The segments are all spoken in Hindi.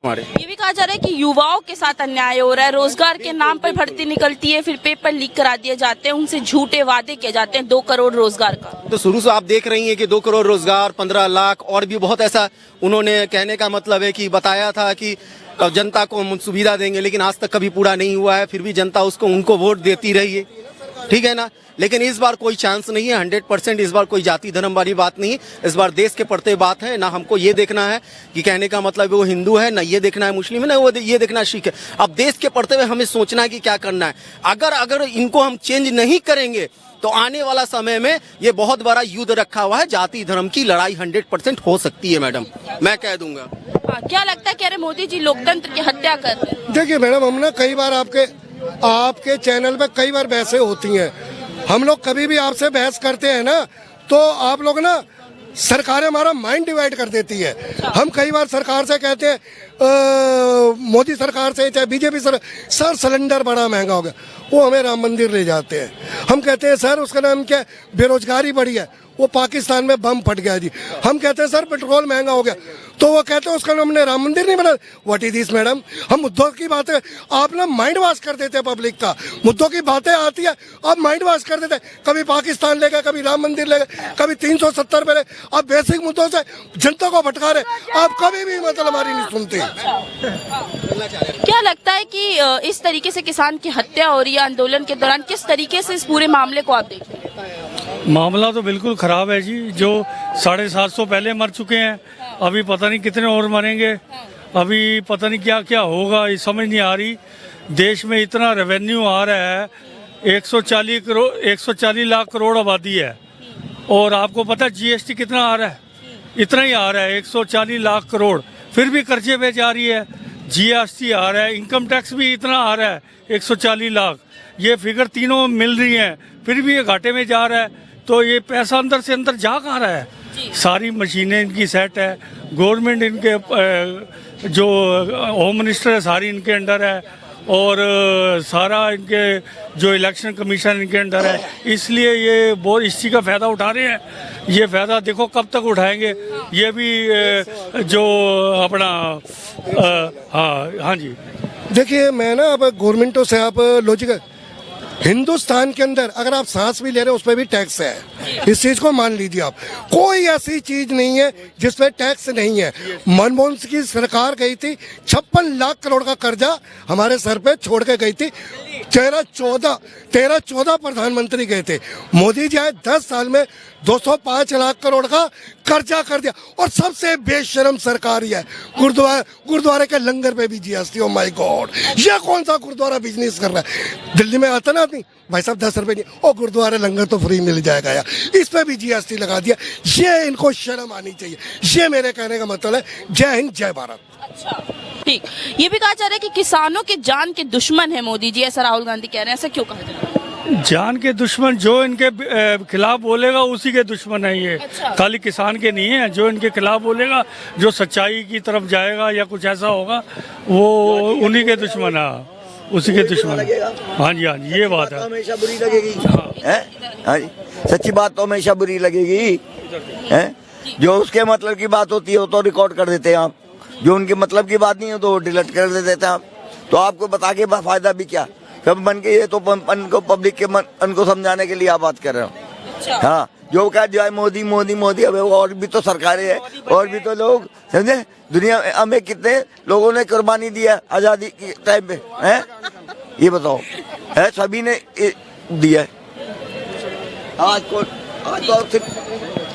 ये भी कहा जा रहा है कि युवाओं के साथ अन्याय हो रहा है। रोजगार के नाम पर भर्ती निकलती है, फिर पेपर लीक करा दिए जाते हैं, उनसे झूठे वादे किए जाते हैं 2 करोड़ रोजगार का। तो शुरू से आप देख रही हैं कि 2 करोड़ रोजगार, 15 लाख और भी बहुत ऐसा उन्होंने कहने का मतलब है कि बताया था कि जनता को हम सुविधा देंगे, लेकिन आज तक कभी पूरा नहीं हुआ है। फिर भी जनता उनको वोट देती रही है, ठीक है ना। लेकिन इस बार कोई चांस नहीं है, 100% इस बार कोई जाति धर्म वाली बात नहीं है। इस बार देश के पड़ते बात है। ना हमको ये देखना है कि कहने का मतलब वो हिंदू है, ना ये देखना है मुस्लिम है, ना वो ये देखना है सिख है। अब देश के पड़ते हुए हमें सोचना है कि क्या करना है। अगर इनको हम चेंज नहीं करेंगे तो आने वाला समय में ये बहुत बड़ा युद्ध रखा हुआ है। जाति धर्म की लड़ाई 100% हो सकती है मैडम, मैं कह दूंगा। क्या लगता है कह रहे मोदी जी लोकतंत्र की हत्या कर रहे हैं? देखिए मैडम, हम ना कई बार आपके चैनल पे कई बार बहसें होती हैं। हम लोग कभी भी आपसे बहस करते हैं ना, तो आप लोग ना सरकार हमारा माइंड डिवाइड कर देती है। हम कई बार सरकार से कहते हैं, मोदी सरकार से चाहे बीजेपी सर सिलेंडर बड़ा महंगा हो गया, वो हमें राम मंदिर ले जाते हैं। हम कहते हैं सर उसका नाम क्या, बेरोजगारी बढ़ी है, वो पाकिस्तान में बम फट गया जी। हम कहते हैं सर पेट्रोल महंगा हो गया, तो वो कहते हैं उसका नाम हमने राम मंदिर नहीं बना। What is this madam? हम मुद्दों की बातें, आप ना माइंड वॉश कर देते हैं पब्लिक का। मुद्दों की बातें आती है, आप माइंड वॉश कर देते हैं। कभी पाकिस्तान ले गए, कभी राम मंदिर ले गए, कभी 370 पे ले। आप बेसिक मुद्दों से जनता को भटका रहे, आप कभी भी मतलब हमारी नहीं सुनते। क्या लगता है कि इस तरीके से किसान की हत्या हो रही है आंदोलन के दौरान, किस तरीके से इस पूरे मामले को आप देख रहे हैं? मामला तो बिल्कुल खराब है जी। जो 750 पहले मर चुके हैं, अभी पता नहीं कितने और मरेंगे, अभी पता नहीं क्या क्या होगा, ये समझ नहीं आ रही। देश में इतना रेवेन्यू आ रहा है, 140 लाख करोड़ आबादी है, और आपको पता है जीएसटी कितना आ रहा है? इतना ही आ रहा है, 140 लाख करोड़। फिर भी कर्जे पे जा रही है। जीएसटी आ रहा है, इनकम टैक्स भी इतना आ रहा है 140 लाख। ये फिगर तीनों मिल रही हैं, फिर भी ये घाटे में जा रहा है। तो ये पैसा अंदर से अंदर जा कहाँ रहा है? सारी मशीनें इनकी सेट है, गवर्नमेंट इनके जो होम मिनिस्टर है सारी इनके अंडर है, और सारा इनके जो इलेक्शन कमीशन इनके अंडर है। इसलिए ये बहुत इस चीज़ का फ़ायदा उठा रहे हैं। ये फ़ायदा देखो कब तक उठाएंगे। ये भी जो अपना हाँ जी। देखिए मैं ना, अब गवर्नमेंटों से आप लॉजिक, हिंदुस्तान के अंदर अगर आप सांस भी ले रहे हो उस पर भी टैक्स है। इस चीज को मान लीजिए आप, कोई ऐसी चीज नहीं है जिसपे टैक्स नहीं है। मनमोहन सिंह की सरकार गई थी, 56 लाख करोड़ का कर्जा हमारे सर पे छोड़ के गई थी। 13-14 प्रधानमंत्री गए थे। मोदी जी आए 10 साल में 205 लाख करोड़ का कर्जा कर दिया। और सबसे बेशरम सरकार ही है, गुरुद्वारे के लंगर पे भी जीएसटी। ओ माय गॉड, ये कौन सा गुरुद्वारा बिजनेस कर रहा है? दिल्ली में आता ना आदमी, भाई साहब 10 रुपए नहीं, और गुरुद्वारे लंगर तो फ्री मिल जाएगा यार, इस पे भी जीएसटी लगा दिया। ये इनको शर्म आनी चाहिए। ये मेरे कहने का मतलब है। जय हिंद, जय भारत। अच्छा ठीक, ये भी कहा जा रहा है कि किसानों के जान के दुश्मन है मोदी जी, ऐसा राहुल गांधी कह रहे हैं। ऐसा क्यों कहा जा रहा है? जान के दुश्मन, जो इनके खिलाफ बोलेगा उसी के दुश्मन है ये। अच्छा। खाली किसान के नहीं है, जो इनके खिलाफ बोलेगा, जो सच्चाई की तरफ जाएगा या कुछ ऐसा होगा, वो उन्हीं के दुश्मन है, उसी के दुश्मन है। हाँ जी, हाँ जी, ये बात है। हमेशा बुरी लगेगी। हाँ जी, सच्ची बात तो हमेशा बुरी लगेगी। है जो उसके मतलब की बात होती है वो तो रिकॉर्ड कर देते हैं आप, जो उनके मतलब की बात नहीं है तो डिलीट कर देते हैं आप। तो आपको बता के फायदा भी क्या? सब मन के, ये तो पब्लिक के मन को समझाने के लिए आप बात कर रहे हो। हाँ, जो कहा जाए मोदी मोदी मोदी, अब और भी तो सरकारें हैं, और भी तो लोग, समझे? दुनिया में कितने लोगों ने कुर्बानी दी है आजादी के टाइम पे, हैं? ये बताओ, है सभी ने दिया है। आज तो सिर्फ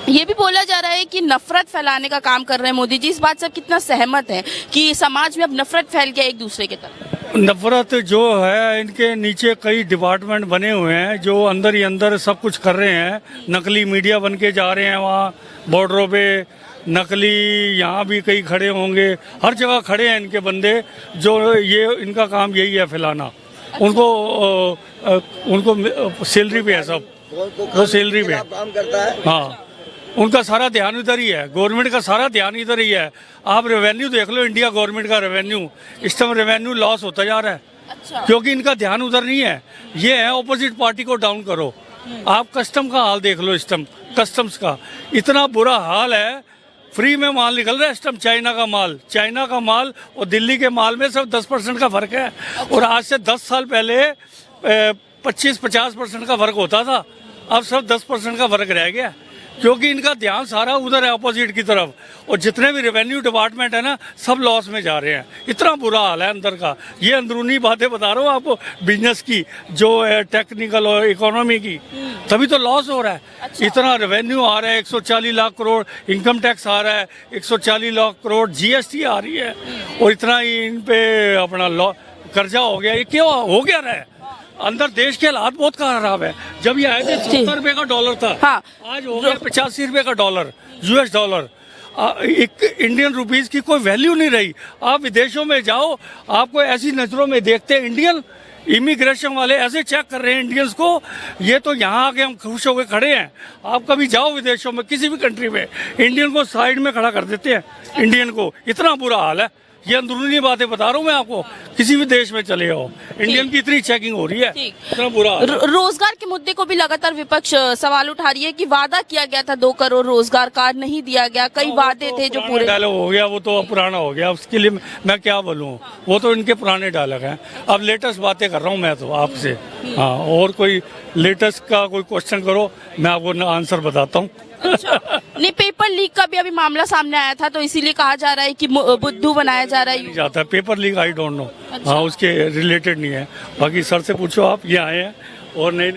ये भी बोला जा रहा है कि नफरत फैलाने का काम कर रहे हैं मोदी जी। इस बात से कितना सहमत है कि समाज में अब नफरत फैल गया एक दूसरे के तरफ? नफरत जो है, इनके नीचे कई डिपार्टमेंट बने हुए हैं जो अंदर ही अंदर सब कुछ कर रहे हैं। नकली मीडिया बन के जा रहे हैं वहाँ बॉर्डरों पे, नकली यहाँ भी कई खड़े होंगे, हर जगह खड़े हैं इनके बंदे, जो ये इनका काम यही है फैलाना। उनको सैलरी पे है सब, वो सैलरी पे काम करता है। हाँ, उनका सारा ध्यान इधर ही है, गवर्नमेंट का सारा ध्यान इधर ही है। आप रेवेन्यू देख लो, इंडिया गवर्नमेंट का रेवेन्यू इस टाइम रेवेन्यू लॉस होता जा रहा है। अच्छा। क्योंकि इनका ध्यान उधर नहीं है। ये है ऑपोजिट पार्टी को डाउन करो। आप कस्टम का हाल देख लो, इस टाइम कस्टम्स का इतना बुरा हाल है, फ्री में माल निकल रहा है इस टाइम, चाइना का माल और दिल्ली के माल में सब 10% का फर्क है। और आज से 10 साल पहले 25-50% का फर्क होता था, अब सब 10% का फर्क रह गया, क्योंकि इनका ध्यान सारा उधर है अपोजिट की तरफ। और जितने भी रेवेन्यू डिपार्टमेंट है ना, सब लॉस में जा रहे हैं। इतना बुरा हाल है अंदर का। ये अंदरूनी बातें बता रहा हूँ आपको, बिजनेस की, जो है टेक्निकल और इकोनॉमी की, तभी तो लॉस हो रहा है। अच्छा। इतना रेवेन्यू आ रहा है, 140 लाख करोड़ इनकम टैक्स आ रहा है, 140 लाख करोड़ जीएसटी आ रही है, और इतना ही इन पे अपना कर्जा हो गया। ये क्यों हो गया रहा है? अंदर देश के हालात बहुत खराब है। जब ये आए थे 70 रुपए का डॉलर था, हाँ। आज हो गया 85 रुपए का डॉलर, यूएस डॉलर। एक इंडियन रुपीस की कोई वैल्यू नहीं रही। आप विदेशों में जाओ, आपको ऐसी नजरों में देखते हैं इंडियन, इमिग्रेशन वाले ऐसे चेक कर रहे हैं इंडियंस को, ये तो यहाँ आके हम खुश होकर खड़े हैं। आप कभी जाओ विदेशों में, किसी भी कंट्री में, इंडियन को साइड में खड़ा कर देते हैं, इंडियन को। इतना बुरा हाल है। ये अंदरूनी बातें बता रहा हूँ मैं आपको, किसी भी देश में चले जाओ, इंडियन की इतनी चेकिंग हो रही है, इतना बुरा हाल है। रोजगार के मुद्दे को भी लगातार विपक्ष सवाल उठा रही है कि वादा किया गया था 2 करोड़ रोजगार का, नहीं दिया गया। कई वादे थे जो पूरे डायलॉग हो गया, वो तो अब पुराना हो गया, उसके लिए मैं क्या बोलूँ, वो तो इनके पुराने डायलॉग हैं। अब लेटेस्ट बातें कर रहा हूँ मैं तो आपसे। हाँ, और कोई लेटेस्ट का कोई क्वेश्चन करो, मैं आपको आंसर बताता हूँ। अच्छा। नहीं, पेपर लीक का भी अभी मामला सामने आया था, तो इसीलिए कहा जा रहा है कि बुद्धू बनाया जा रहा है। नहीं जाता paper leak, I don't know. हाँ, उसके रिलेटेड नहीं है। बाकी सर से पूछो आप, ये आए हैं और नए